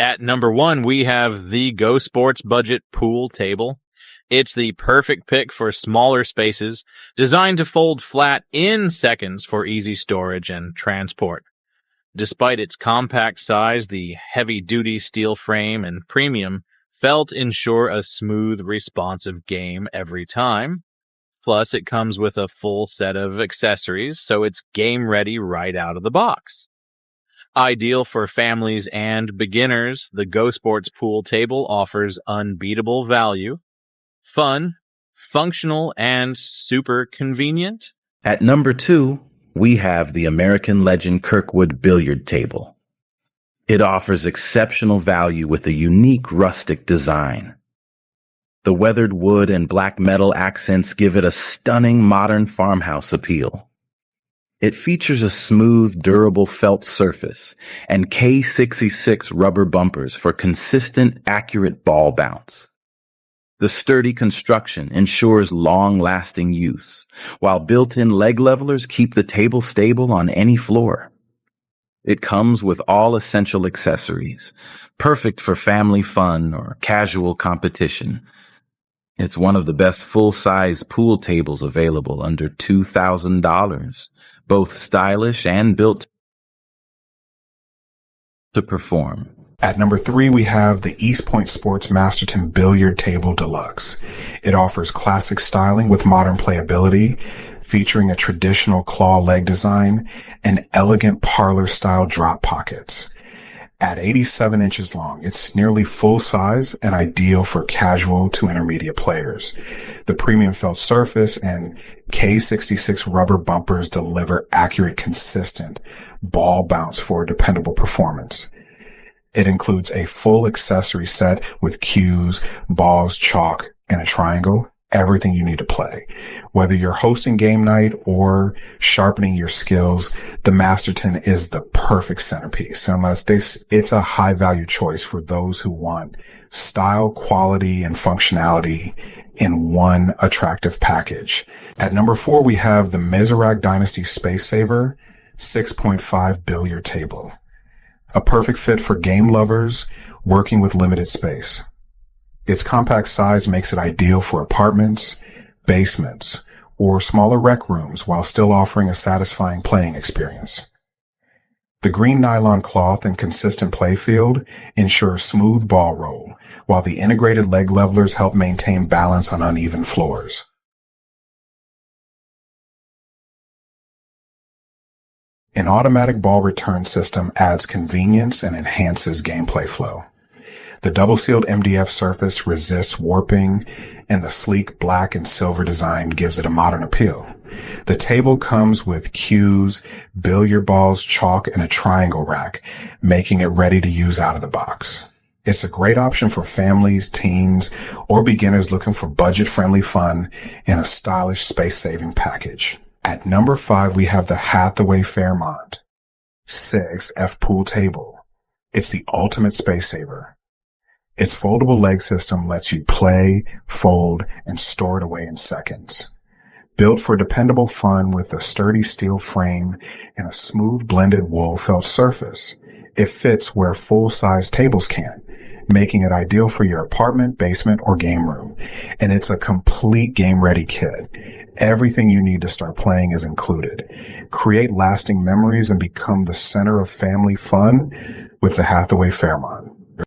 At number 1, we have the GoSports Budget Pool Table. It's the perfect pick for smaller spaces, designed to fold flat in seconds for easy storage and transport. Despite its compact size, the heavy-duty steel frame and premium felt ensure a smooth, responsive game every time. Plus, it comes with a full set of accessories, so it's game-ready right out of the box. Ideal for families and beginners, the GoSports Pool Table offers unbeatable value, fun, functional, and super convenient. At number 2, we have the American Legend Kirkwood Billiard Table. It offers exceptional value with a unique rustic design. The weathered wood and black metal accents give it a stunning modern farmhouse appeal. It features a smooth, durable felt surface and K66 rubber bumpers for consistent, accurate ball bounce. The sturdy construction ensures long-lasting use, while built-in leg levelers keep the table stable on any floor. It comes with all essential accessories, perfect for family fun or casual competition. It's one of the best full-size pool tables available under $2,000, both stylish and built to perform. At number 3, we have the EastPoint Sports Masterton Billiard Table Deluxe. It offers classic styling with modern playability, featuring a traditional claw leg design and elegant parlor-style drop pockets. At 87 inches long, it's nearly full size and ideal for casual to intermediate players. The premium felt surface and K66 rubber bumpers deliver accurate, consistent ball bounce for a dependable performance. It includes a full accessory set with cues, balls, chalk, and a triangle. Everything you need to play. Whether you're hosting game night or sharpening your skills, the Masterton is the perfect centerpiece. It's a high value choice for those who want style, quality, and functionality in one attractive package. At number 4, we have the Mizerak Dynasty Space Saver 6.5 Billiard Table. A perfect fit for game lovers working with limited space. Its compact size makes it ideal for apartments, basements, or smaller rec rooms while still offering a satisfying playing experience. The green nylon cloth and consistent play field ensure smooth ball roll, while the integrated leg levelers help maintain balance on uneven floors. An automatic ball return system adds convenience and enhances gameplay flow. The double-sealed MDF surface resists warping, and the sleek black and silver design gives it a modern appeal. The table comes with cues, billiard balls, chalk, and a triangle rack, making it ready to use out of the box. It's a great option for families, teens, or beginners looking for budget-friendly fun in a stylish space-saving package. At number 5, we have the Hathaway Fairmont 6 F-Pool Table. It's the ultimate space saver. Its foldable leg system lets you play, fold, and store it away in seconds. Built for dependable fun with a sturdy steel frame and a smooth blended wool felt surface, it fits where full-size tables can't, making it ideal for your apartment, basement, or game room. And it's a complete game-ready kit. Everything you need to start playing is included. Create lasting memories and become the center of family fun with the Hathaway Fairmont.